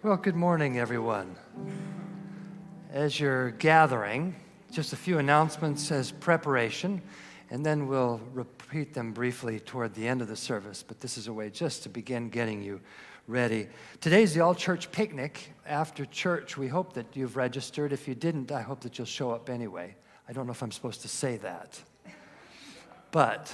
Well, good morning, everyone. As you're gathering, just a few announcements as preparation, and then we'll repeat them briefly toward the end of the service, but this is a way just to begin getting you ready. Today's the all-church picnic. After church, we hope that you've registered. If you didn't, I hope that you'll show up anyway. I don't know if I'm supposed to say that, but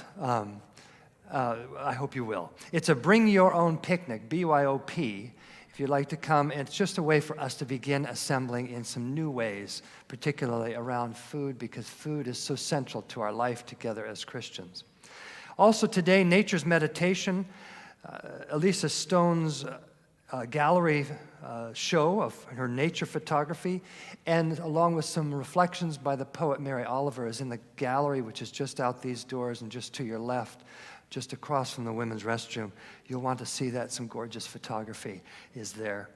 I hope you will. It's a bring your own picnic, BYOP. If you'd like to come, and it's just a way for us to begin assembling in some new ways, particularly around food, because food is so central to our life together as Christians. Also today, Nature's Meditation, Elisa Stone's gallery show of her nature photography, and along with some reflections by the poet Mary Oliver is in the gallery, which is just out these doors and just to your left, just across from the women's restroom. You'll want to see that. Some gorgeous photography is there.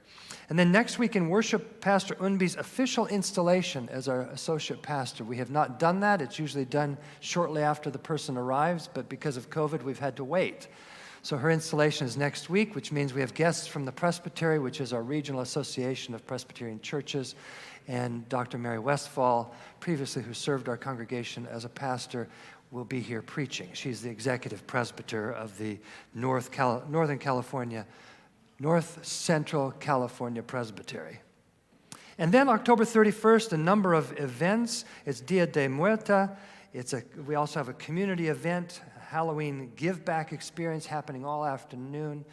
And then next week in worship, Pastor Eunbee's official installation as our associate pastor. We have not done that. It's usually done shortly after the person arrives, but because of COVID, we've had to wait. So her installation is next week, which means we have guests from the Presbytery, which is our regional association of Presbyterian churches, and Dr. Mary Westfall, previously who served our congregation as a pastor, will be here preaching. She's the executive presbyter of the North Central California Presbytery. And then October 31st, a number of events. It's Dia de Muerta. We also have a community event, Halloween give-back experience happening all afternoon.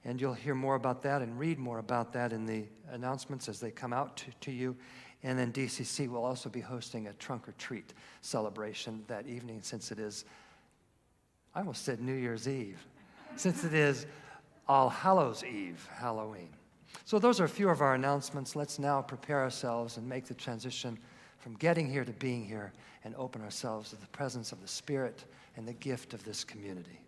And you'll hear more about that and read more about that in the announcements as they come out to you. And then DCC will also be hosting a trunk or treat celebration that evening, since it is, I almost said New Year's Eve, since it is All Hallows Eve, Halloween. So those are a few of our announcements. Let's now prepare ourselves and make the transition from getting here to being here and open ourselves to the presence of the Spirit and the gift of this community.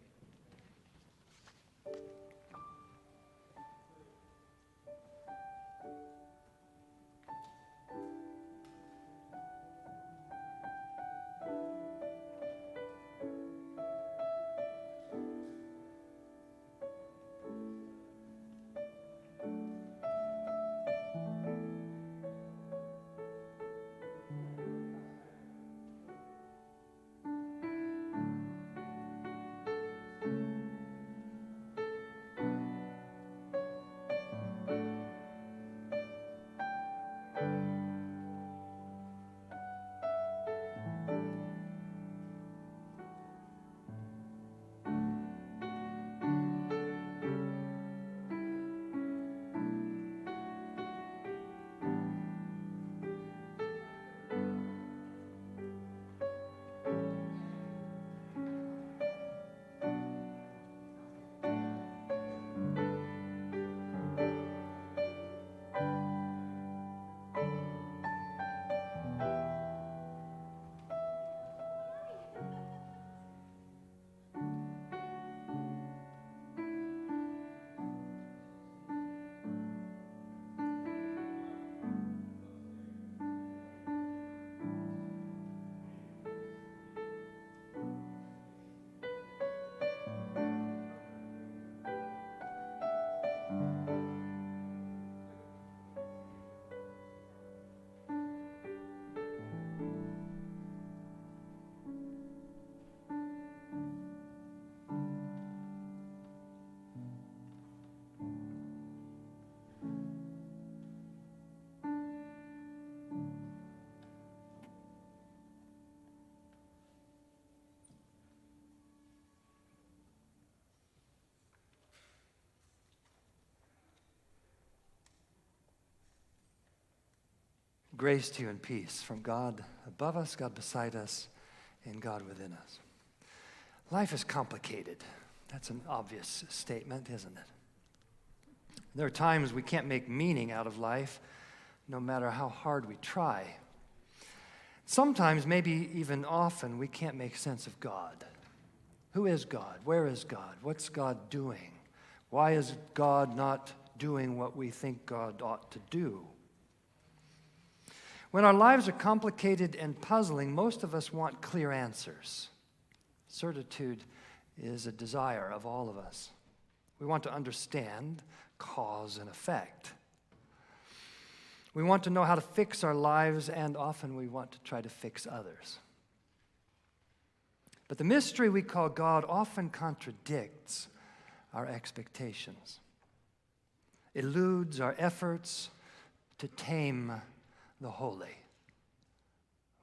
Grace to you and peace from God above us, God beside us, and God within us. Life is complicated. That's an obvious statement, isn't it? There are times we can't make meaning out of life, no matter how hard we try. Sometimes, maybe even often, we can't make sense of God. Who is God? Where is God? What's God doing? Why is God not doing what we think God ought to do? When our lives are complicated and puzzling, most of us want clear answers. Certitude is a desire of all of us. We want to understand cause and effect. We want to know how to fix our lives, and often we want to try to fix others. But the mystery we call God often contradicts our expectations, eludes our efforts to tame the holy.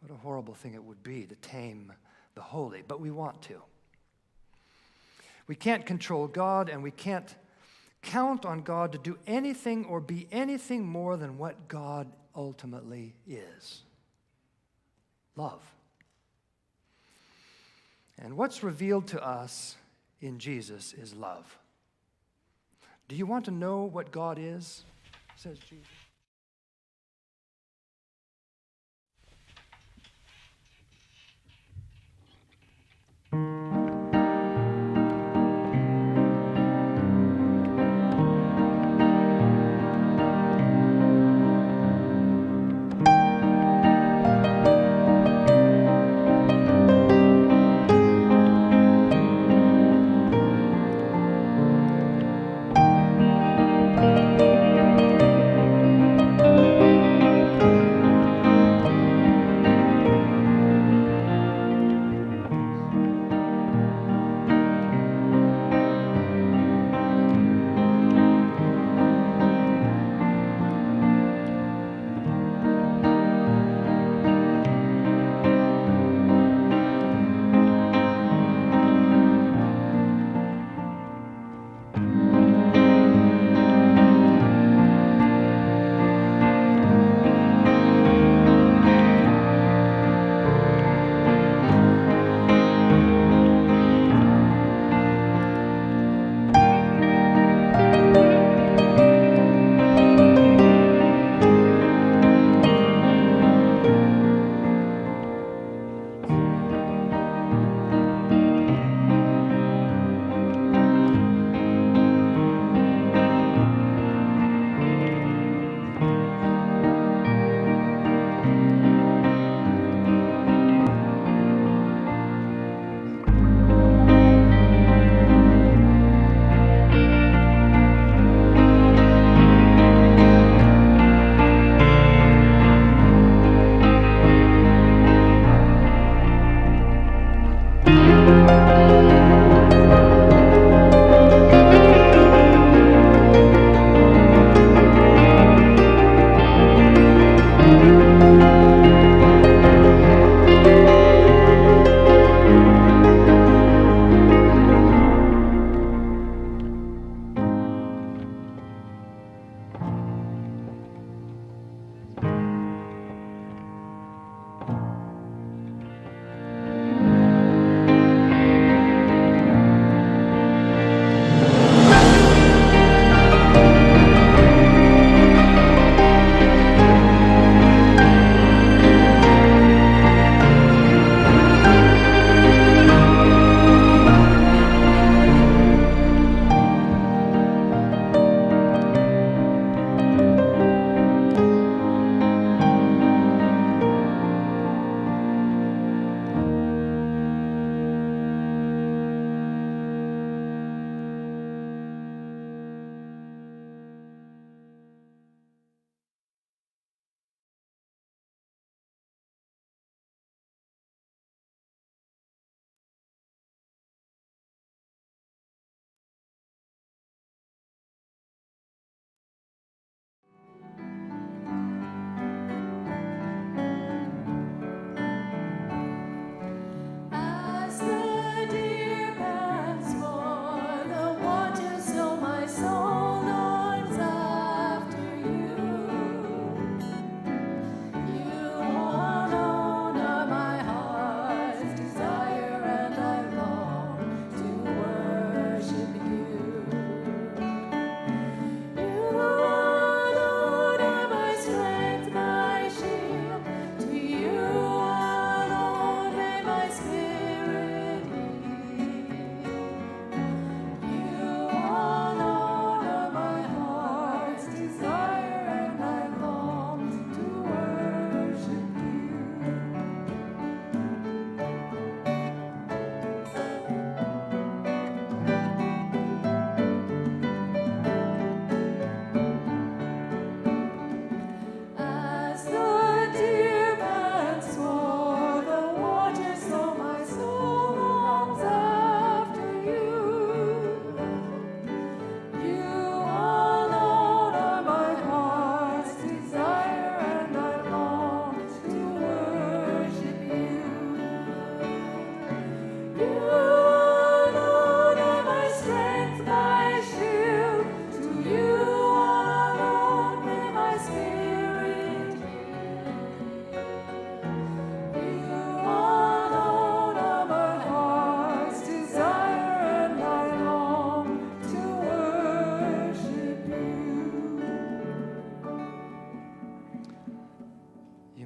What a horrible thing it would be to tame the holy, but we want to. We can't control God, and we can't count on God to do anything or be anything more than what God ultimately is: love. And what's revealed to us in Jesus is love. Do you want to know what God is? Says Jesus.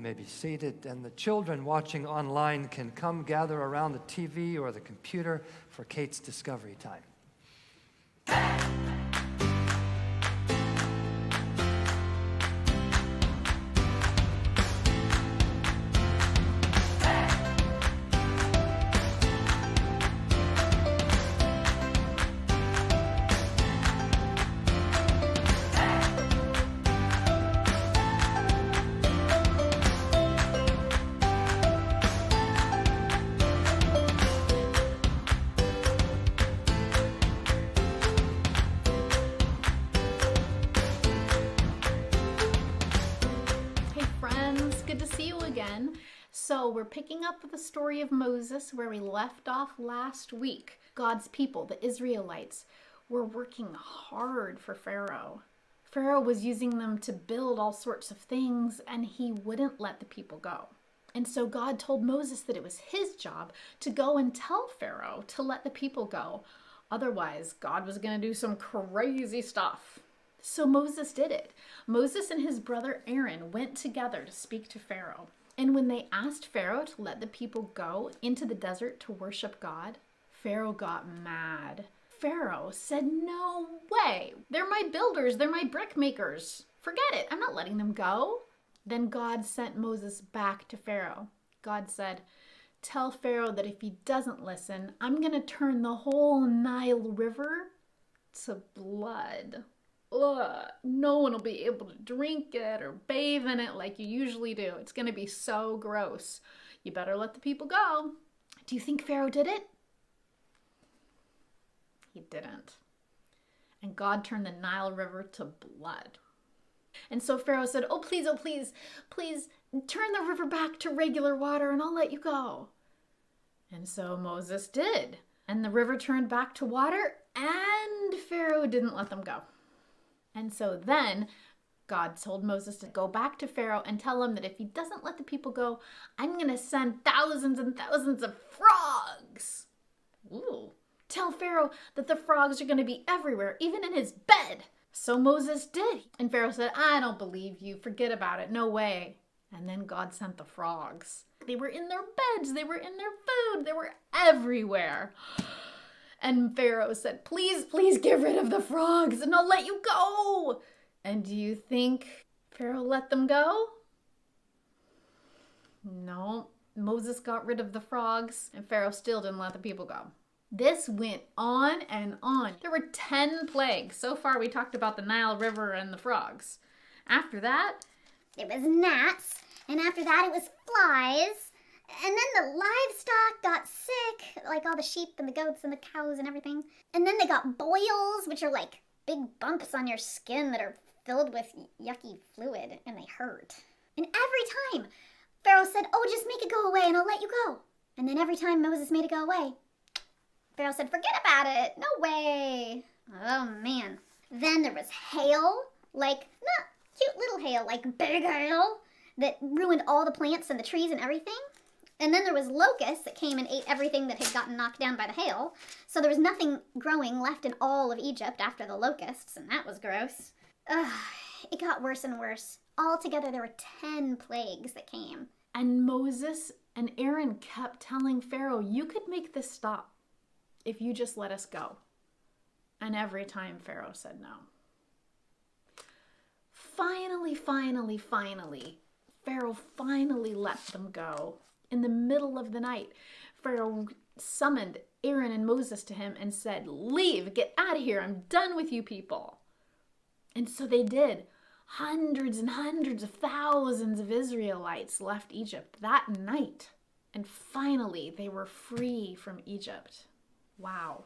You may be seated, and the children watching online can come gather around the TV or the computer for Kate's Discovery Time. So we're picking up with the story of Moses where we left off last week. God's people, the Israelites, were working hard for Pharaoh. Pharaoh was using them to build all sorts of things, and he wouldn't let the people go. And so God told Moses that it was his job to go and tell Pharaoh to let the people go. Otherwise, God was going to do some crazy stuff. So Moses did it. Moses and his brother Aaron went together to speak to Pharaoh. And when they asked Pharaoh to let the people go into the desert to worship God, Pharaoh got mad. Pharaoh said, "No way. They're my builders. They're my brick makers. Forget it. I'm not letting them go." Then God sent Moses back to Pharaoh. God said, "Tell Pharaoh that if he doesn't listen, I'm going to turn the whole Nile River to blood. No one will be able to drink it or bathe in it like you usually do. It's going to be so gross. You better let the people go." Do you think Pharaoh did it? He didn't. And God turned the Nile River to blood. And so Pharaoh said, oh, please, please turn the river back to regular water and I'll let you go." And so Moses did. And the river turned back to water and Pharaoh didn't let them go. And so then God told Moses to go back to Pharaoh and tell him that if he doesn't let the people go, I'm going to send thousands and thousands of frogs. Ooh. Tell Pharaoh that the frogs are going to be everywhere, even in his bed. So Moses did. And Pharaoh said, "I don't believe you. Forget about it. No way." And then God sent the frogs. They were in their beds. They were in their food. They were everywhere. And Pharaoh said, please get rid of the frogs and I'll let you go." And do you think Pharaoh let them go? No. Moses got rid of the frogs and Pharaoh still didn't let the people go. This went on and on. There were 10 plagues. So far we talked about the Nile River and the frogs. After that, it was gnats. And after that it was flies. And then the livestock got sick, like all the sheep and the goats and the cows and everything. And then they got boils, which are like big bumps on your skin that are filled with yucky fluid, and they hurt. And every time Pharaoh said, "Oh, just make it go away and I'll let you go." And then every time Moses made it go away, Pharaoh said, "Forget about it. No way." Oh, man. Then there was hail, like not cute little hail, like big hail that ruined all the plants and the trees and everything. And then there was locusts that came and ate everything that had gotten knocked down by the hail. So there was nothing growing left in all of Egypt after the locusts, and that was gross. It got worse and worse. Altogether, there were 10 plagues that came. And Moses and Aaron kept telling Pharaoh, "You could make this stop if you just let us go." And every time Pharaoh said no. Finally, Pharaoh finally let them go. In the middle of the night, Pharaoh summoned Aaron and Moses to him and said, "Leave, get out of here. I'm done with you people." And so they did. Hundreds and hundreds of thousands of Israelites left Egypt that night. And finally, they were free from Egypt. Wow.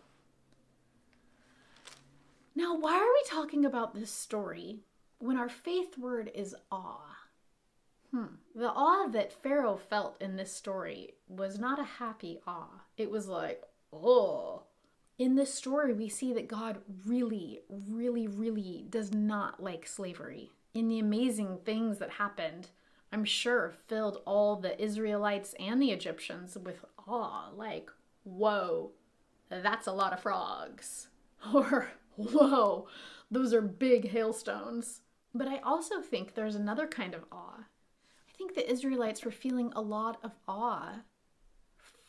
Now, why are we talking about this story when our faith word is awe? The awe that Pharaoh felt in this story was not a happy awe. It was like, oh. In this story, we see that God really, really, really does not like slavery. In the amazing things that happened, I'm sure filled all the Israelites and the Egyptians with awe. Like, whoa, that's a lot of frogs. Or, whoa, those are big hailstones. But I also think there's another kind of awe. I I think the Israelites were feeling a lot of awe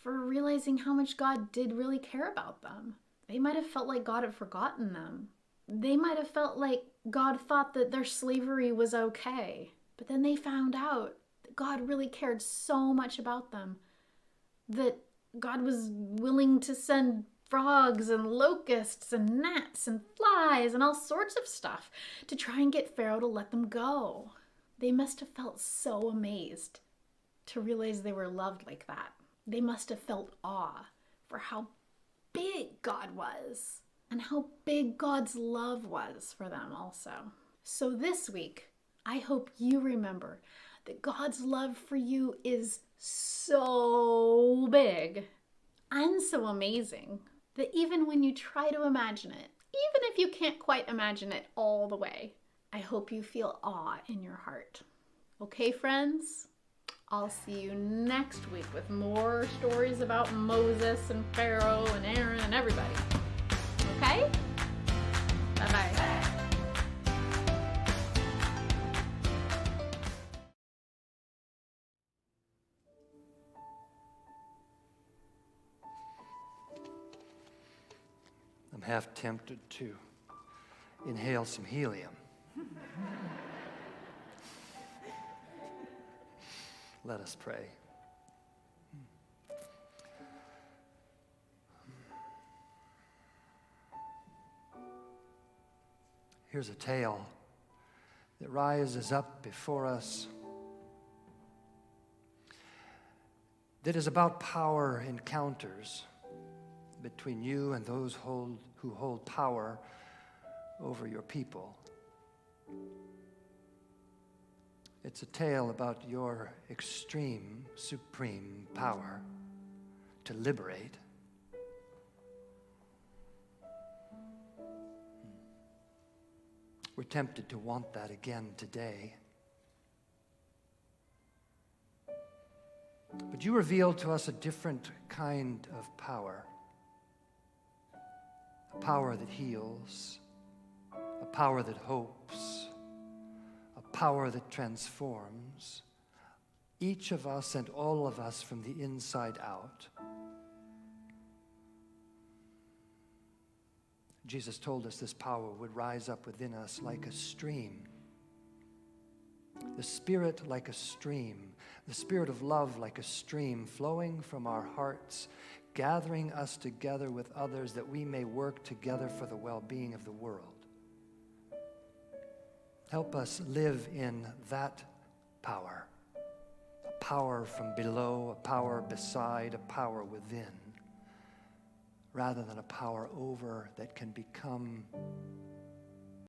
for realizing how much God did really care about them. They might have felt like God had forgotten them. They might have felt like God thought that their slavery was okay. But then they found out that God really cared so much about them, that God was willing to send frogs and locusts and gnats and flies and all sorts of stuff to try and get Pharaoh to let them go. They must have felt so amazed to realize they were loved like that. They must have felt awe for how big God was and how big God's love was for them also. So this week, I hope you remember that God's love for you is so big and so amazing that even when you try to imagine it, even if you can't quite imagine it all the way, I hope you feel awe in your heart. Okay, friends? I'll see you next week with more stories about Moses and Pharaoh and Aaron and everybody. Okay? Bye-bye. I'm half tempted to inhale some helium. Let us pray. Here's a tale that rises up before us that is about power encounters between you and those who hold power over your people. It's a tale about your extreme, supreme power to liberate. We're tempted to want that again today. But you reveal to us a different kind of power. A power that heals, a power that hopes, a power that transforms each of us and all of us from the inside out. Jesus told us this power would rise up within us like a stream. The Spirit like a stream, the Spirit of love like a stream flowing from our hearts, gathering us together with others that we may work together for the well-being of the world. Help us live in that power, a power from below, a power beside, a power within, rather than a power over that can become